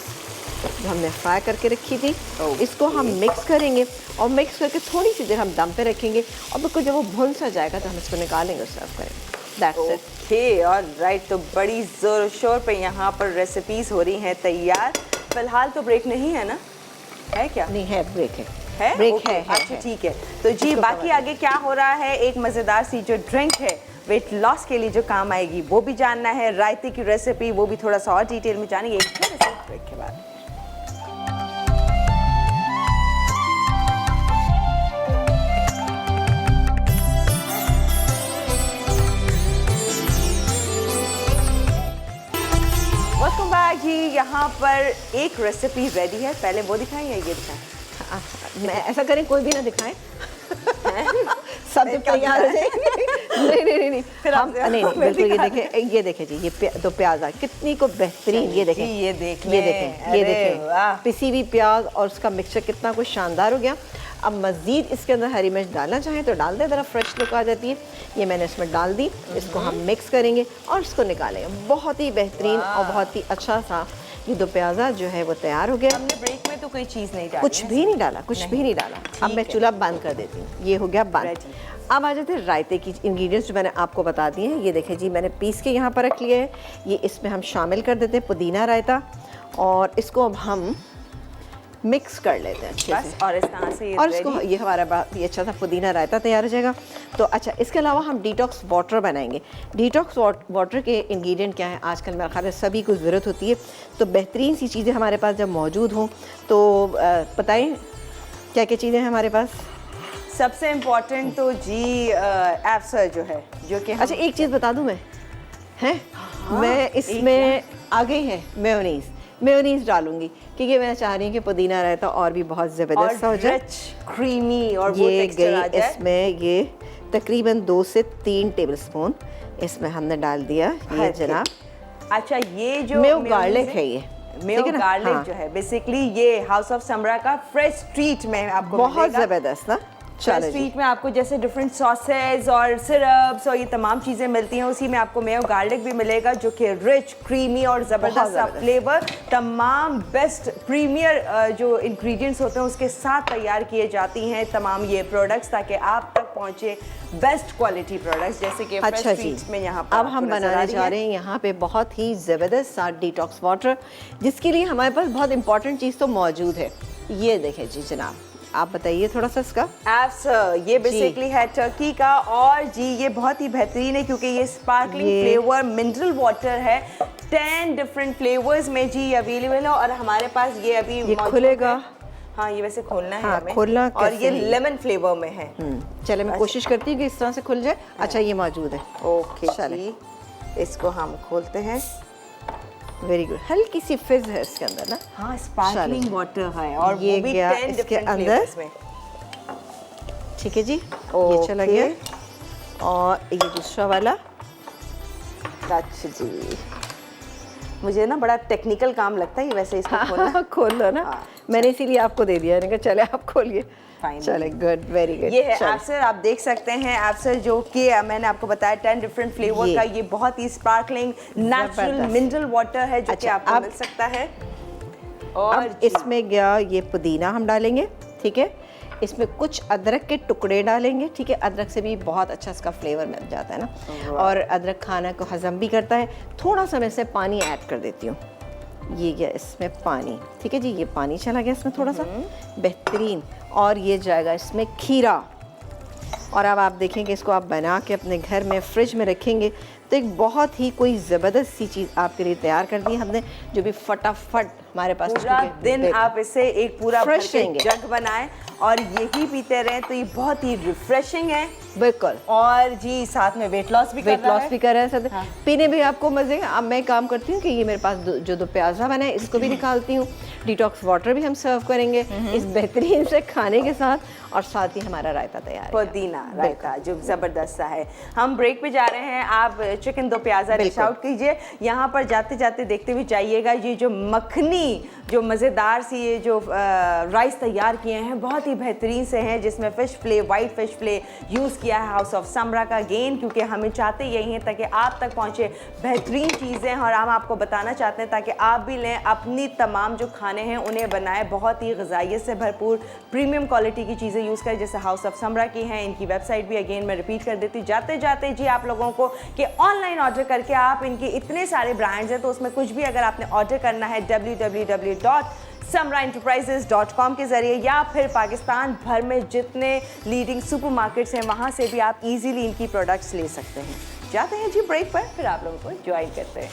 जो हमने फ्राई करके रखी थी, इसको हम मिक्स करेंगे और मिक्स करके थोड़ी सी देर हम दम पे रखेंगे और बिल्कुल जब वो भुन सा जाएगा तो हम इसको निकालेंगे और सर्व करेंगे। That's it. ओके, और राइट, तो बड़ी ज़ोर शोर पे यहाँ पर रेसिपीज़ हो रही हैं तैयार। फिलहाल तो ब्रेक नहीं है ना? है क्या? नहीं है, ब्रेक है। ब्रेक है। अच्छा ठीक है। तो जी बाकी आगे क्या हो रहा है, एक मज़ेदार सी जो ड्रिंक है वेट लॉस के लिए जो काम आएगी वो भी जानना है, रायते की रेसिपी वो भी थोड़ा सा और डिटेल में जानेंगे एक छोटे से ब्रेक के बाद। वेलकम बैक जी। यहाँ पर एक रेसिपी रेडी है, पहले वो दिखाएं या ये दिखाएं? मैं ऐसा करें कोई भी ना दिखाएं। सब जब तैयार हो जाएंगे। नहीं फिर हम नहीं बिल्कुल। ये देखें जी, ये 2 प्याज कितनी को बेहतरीन, ये देखें, ये देखें पिसी हुई प्याज और उसका मिक्सचर कितना कुछ शानदार हो गया। अब मज़ीद इसके अंदर हरी मिर्च डालना चाहें तो डाल दें, ज़रा फ्रेश लुक आ जाती है। ये मैंने इसमें डाल दी। इसको हम मिक्स करेंगे और इसको निकालेंगे। बहुत ही बेहतरीन और बहुत ही अच्छा सा ये 2 प्याज़ा जो है वो तैयार हो गया। हमने ब्रेक में तो कोई चीज़ नहीं डाली, कुछ भी नहीं डाला, कुछ भी नहीं डाला। अब मैं चूल्हा बंद कर देती हूँ, ये हो गया बंद। अब आ जाते हैं रायते की इंग्रेडिएंट्स जो मैंने आपको बता दिए हैं। ये देखें जी, मैंने पीस के यहाँ पर रख लिया है। ये इसमें हम शामिल कर देते हैं पुदीना रायता और इसको अब हम मिक्स कर लेते हैं अच्छे से। बस, और इस तरह से ये और इसको ready। ये हमारा ये अच्छा सा पुदीना रायता तैयार हो जाएगा। तो अच्छा, इसके अलावा हम डिटॉक्स वाटर बनाएंगे। डिटॉक्स वाटर के इंग्रेडिएंट क्या है, आजकल मेरा ख्याल है सभी को ज़रूरत होती है, तो बेहतरीन सी चीज़ें हमारे पास जब मौजूद हों तो बताएं क्या क्या चीज़ें हैं हमारे पास। सबसे इम्पोर्टेंट तो जी एप्सर जो है, जो कि अच्छा, एक चीज़ बता दूं मैं, हैं मैं इसमें आ गई है मेयोनीज़ डालूंगी, क्योंकि मैं चाह रही हूँ कि पुदीना रायता और भी बहुत ज़बरदस्त हो जाए, रिच क्रीमी, और वो ये टेक्सचर आ गई जाए। इसमें ये तकरीबन 2 से 3 टेबलस्पून इसमें हमने डाल दिया ये जनाब। अच्छा, ये जो मेयो गार्लिक है ये, मेयो ठीक है ना? गार्लिक हाँ। जो है बेसिकली ये हाउस ऑफ समरा का फ्रेश ट्रीट में आपको बहुत मिलेगा। ज़बरदस्त ना। फ्रेश चलो जी। ट्रीट में आपको जैसे डिफरेंट सॉसेज और सिरप्स और ये तमाम चीज़ें मिलती हैं, उसी में आपको मेयो गार्लिक भी मिलेगा जो कि रिच क्रीमी और ज़बरदस्त सा ज़बरदस्त। फ्लेवर, तमाम बेस्ट प्रीमियर जो इंग्रेडिएंट्स होते हैं उसके साथ तैयार किए जाती हैं तमाम ये प्रोडक्ट्स, ताकि आप तक पहुँचे बेस्ट क्वालिटी प्रोडक्ट्स, जैसे कि अच्छा फ्रेश जी, ट्रीट्स में यहाँ पर अब आपको हम नज़र आ बनाने रही जा है। रहे हैं यहाँ पे बहुत ही ज़बरदस्त सा डिटॉक्स वाटर, जिसके लिए हमारे पास बहुत इंपॉर्टेंट चीज़ तो मौजूद है। ये देखें जी जनाब, आप बताइए थोड़ा सा इसका। एप्स ये बेसिकली है टर्की का, और जी ये बहुत ही बेहतरीन है क्योंकि ये स्पार्कलिंग फ्लेवर मिनरल वाटर है। 10 डिफरेंट फ्लेवर्स में जी ये अवेलेबल है, और हमारे पास ये अभी ये मौजूद खुलेगा? है। हाँ, ये वैसे खोलना है हाँ, हमें, खोलना और कैसे ये है? लेमन फ्लेवर में है। चले, मैं कोशिश करती हूँ कि इस तरह से खुल जाए। अच्छा, ये मौजूद है। ओके चलें। जी, इसको हम खोलते हैं। वेरी गुड, हल्की सी फिज है इसके अंदर ना। हाँ, स्पार्कलिंग वाटर है, और ये वो भी गया 10 इसके डिफरेंट अंदर। फ्लेवर्स में। ठीक है जी, ये चला ओके। गया। और ये दूसरा वाला। अच्छा जी, मुझे ना बड़ा टेक्निकल काम लगता है ये वैसे इसको खोलना। खोल लो ना। हाँ, मैंने इसीलिए आपको दे दिया, मैंने कहा चले आप खोलिए। Fine. चले, गुड, वेरी गुड। ये है एप्सर, आप देख सकते हैं एप्सर, जो कि मैंने आपको बताया 10 डिफरेंट फ्लेवर ये। का, ये बहुत ही स्पार्कलिंग नेचुरल जबरदस्त। मिनरल वाटर है जो कि अच्छा, आपको अब- मिल सकता है। और अब इसमें गया ये पुदीना हम डालेंगे, ठीक है। इसमें कुछ अदरक के टुकड़े डालेंगे, ठीक है। अदरक से भी बहुत अच्छा इसका फ्लेवर मिल जाता है ना, और अदरक खाना को हजम भी करता है। थोड़ा सा मैं इसमें पानी ऐड कर देती हूँ। ये गया इसमें पानी, ठीक है जी, ये पानी चला गया इसमें थोड़ा सा, बेहतरीन। और ये जाएगा इसमें खीरा। और अब आप देखेंगे इसको आप बना के अपने घर में फ्रिज में रखेंगे तो एक बहुत ही कोई ज़बरदस्त सी चीज़ आपके लिए तैयार कर दी हमने, जो भी फटाफट हमारे पास पूरा दिन आप इससे एक पूरा भर Fresh के रहेंगे। जग बनाएं और यही पीते रहें, तो ये बहुत ही रिफ्रेशिंग है। बिल्कुल, और जी साथ में वेट लॉस भी कर वेट रहा लॉस है। भी कर रहे हैं साथ। हाँ। पीने भी आपको मज़े। अब मैं काम करती हूँ कि ये मेरे पास जो दो प्याजा बना है इसको भी निकालती हूँ। डिटॉक्स वाटर भी हम सर्व करेंगे इस बेहतरीन से खाने के साथ, और साथ ही हमारा रायता तैयार है। पुदीना रायता जो ज़बरदस्त सा है। हम ब्रेक पे जा रहे हैं, आप चिकन दो प्याज़ा डिश बिल्कुल। आउट कीजिए। यहाँ पर जाते जाते देखते हुए जाइएगा, ये जो मखनी जो मज़ेदार सी ये जो राइस तैयार किए हैं बहुत ही बेहतरीन से हैं, जिसमें fish Phule, white fish Phule use किया है हाउस ऑफ समरा का गेन, क्योंकि हमें चाहते यही हैं ताकि आप तक पहुँचे बेहतरीन चीज़ें, और हम आपको बताना चाहते हैं ताकि आप भी लें, अपनी तमाम जो खाने हैं उन्हें बनाएं बहुत ही ग़िज़ाइयत से भरपूर प्रीमियम क्वालिटी की चीज़ें यूज़ करें, जैसे हाउस ऑफ समरा की हैं। इनकी वेबसाइट भी अगेन मैं रिपीट कर देती हूँ जाते जाते जी आप लोगों को, कि ऑनलाइन ऑर्डर करके आप, इनके इतने सारे ब्रांड्स हैं तो उसमें कुछ भी अगर आपने ऑर्डर करना है www.samraenterprises.com के ज़रिए, या फिर पाकिस्तान भर में जितने लीडिंग सुपरमार्केट्स हैं वहाँ से भी आप इजीली इनकी प्रोडक्ट्स ले सकते हैं। जाते हैं जी ब्रेक पर, फिर आप लोगों को ज्वाइन करते हैं।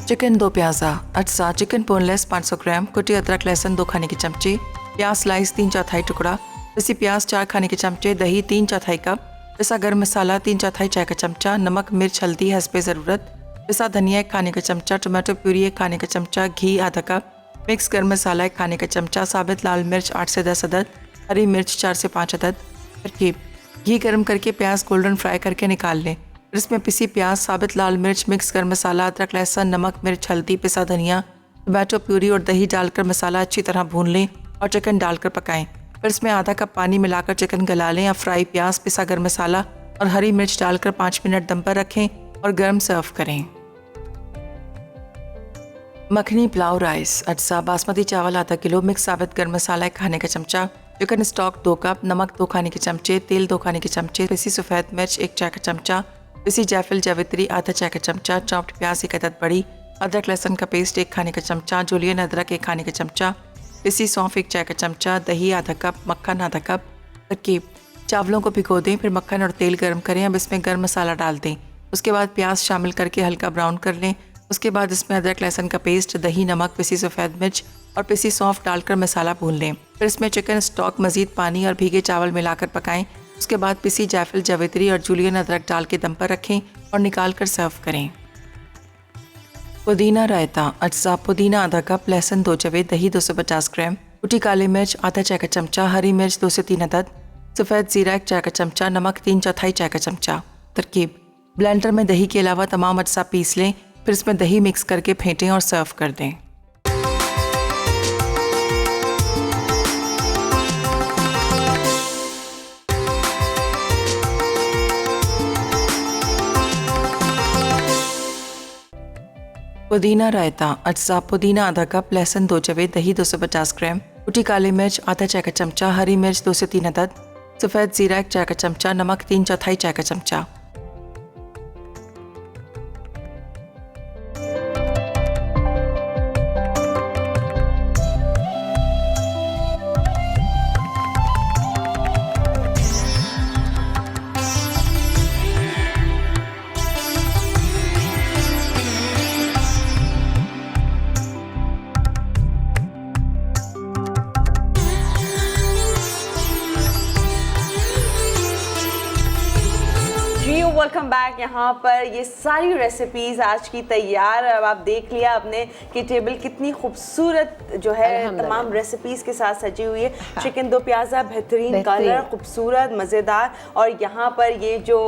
चिकन दो प्याज़ा अज्जा चिकन बोनलेस 500 ग्राम, कुटी अदरक लहसुन 2 खाने के चमचे, प्याज स्लाइस 3/4 टुकड़ा, पिसी प्याज 4 खाने के चमचे, दही 3/4 कप, पिसा गर्म मसाला 3/4 चाय का चमचा, नमक मिर्च हल्दी हस्बे ज़रूरत, पिसा धनिया 1 खाने का चमचा, टमाटो प्यूरी 1 खाने का चमचा, घी आधा कप, मिक्स गर्म मसाला 1 खाने का चमचा, साबित लाल मिर्च 8 से 10 अदद, हरी मिर्च 4 से 5 अदद। तरकीब: घी गर्म करके प्याज गोल्डन फ्राई करके निकाल लें। फिर इसमें पिसी प्याज, साबित लाल मिर्च, मिक्स गर्म मसाला, अदरक लहसुन, नमक मिर्च हल्दी, पिसा धनिया, टमाटो प्यूरी और दही डालकर मसाला अच्छी तरह भून लें और चिकन डालकर पकाएं। फिर इसमें आधा कप पानी मिलाकर चिकन गला लें। या फ्राई प्याज, पिसा गर्म मसाला और हरी मिर्च डालकर 5 मिनट दम पर रखें और गर्म सर्व करें। मखनी पुलाव राइस अज्जा बासमती चावल आधा किलो, मिक्स साबित गर्म मसाला 1 खाने का चमचा, चिकन स्टॉक 2 कप, नमक 2 खाने के चमचे, तेल 2 खाने के चमचे, पिसी सफ़ेद मिर्च 1 चाय का चमचा, पिसी जायफल जावित्री आधा चाय का चमचा, चॉप्ड प्याज 1 अदद बड़ी, अदरक लहसुन का पेस्ट 1 खाने का चमचा, जुलियन अदरक 1 खाने का चमचा, पिसी सौंफ 1 चाय का चमचा, दही आधा कप, मक्खन आधा कप। तरकीब: चावलों को भिगो दें, फिर मक्खन और तेल गर्म करें। अब इसमें गर्म मसाला डाल दें। उसके बाद प्याज शामिल करके हल्का ब्राउन कर लें। उसके बाद इसमें अदरक लहसुन का पेस्ट, दही, नमक, पिसी सफ़ेद मिर्च और पिसी सौंफ डालकर मसाला भून लें। फिर इसमें चिकन स्टॉक, मज़ीद पानी और भीगे चावल मिलाकर पकाएं। उसके बाद पिसी जायफल जावित्री और जुलियन अदरक डाल के दम पर रखें और निकाल कर सर्व करें। पुदीना रायता अज्जा पुदीना आधा कप, लहसुन 2 जवे, दही 250 ग्राम, कुटी काली मिर्च आधा चाय का चमचा, हरी मिर्च 2 से 3 अदद, सफ़ेद ज़ीरा 1 चाय का चमचा, नमक 3/4 चाय का चमचा। तरकीब: ब्लेंडर में दही के अलावा तमाम अज्जा पीस लें, फिर इसमें दही मिक्स करके फेंटें और सर्व कर दें। पुदीना रायता अज्जा पुदीना आधा कप, लहसुन 2 जवे, दही 250 ग्राम, कुटी काली मिर्च आधा चाय का चमचा, हरी मिर्च 2 से 3 अदद, सफ़ेद ज़ीरा 1 चाय का चमचा, नमक 3/4 चाय का चमचा। Welcome back. यहाँ पर ये सारी रेसिपीज आज की तैयार। अब आप देख लिया आपने कि टेबल कितनी खूबसूरत जो है तमाम रेसिपीज के साथ सजी हुई है। चिकन दो प्याजा बेहतरीन कलर, खूबसूरत, मज़ेदार। और यहाँ पर ये जो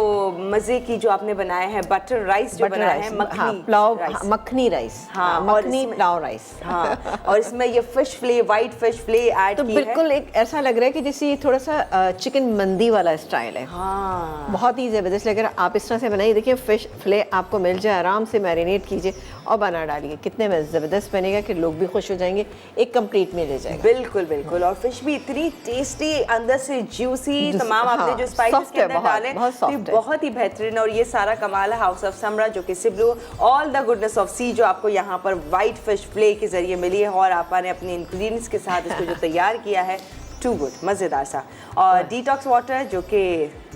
मज़े की जो आपने बनाए हैं बटर राइस जो बनाया है, मखनी पुलाव, मखनी राइस, हाँ, मखनी पुलाव राइस, हाँ। और इसमें ये फिश फिले, वाइट फिश फिले ऐड तो की है। बिल्कुल एक ऐसा लग रहा है कि जैसे ये थोड़ा सा चिकन मंदी वाला स्टाइल है। हाँ, बहुत ही ज़बरदस्त लग रहा है। आप इस तरह से बनाइए, देखिए फिश फिले आपको मिल जाए, आराम से मैरिनेट कीजिए और बना डालिए। कितने में ज़बरदस्त बनेगा कि लोग भी खुश हो जाएंगे, एक कंप्लीट मील ले जाएगा। बिल्कुल बिल्कुल। और फिश भी इतनी टेस्टी, अंदर से जूसी, तमाम आपने जो स्पाइसेस के अंदर डाले बहुत ही बेहतरीन। और ये सारा कमाल है हाउस ऑफ समरा जो कि सिबलू ऑल द गुडनेस ऑफ सी जो आपको यहाँ पर वाइट फिश फिले के जरिए मिली है। और आपने अपने इंग्रेडिएंट्स के साथ इसको जो तैयार किया है, टू गुड, मज़ेदार सा। और डिटॉक्स वाटर जो कि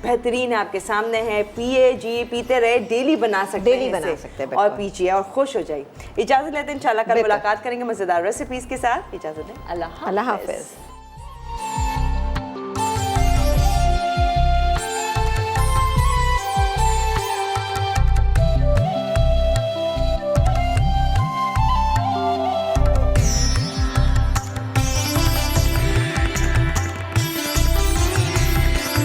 बेहतरीन आपके सामने है, पिए जी, पीते रहे, डेली बना सकते हैं और पीजिए और खुश हो जाइए। इजाज़त लेते हैं, इंशाल्लाह कल मुलाकात करेंगे मज़ेदार रेसिपीज़ के साथ। इजाज़त दें, अल्लाह हाफ़िज़।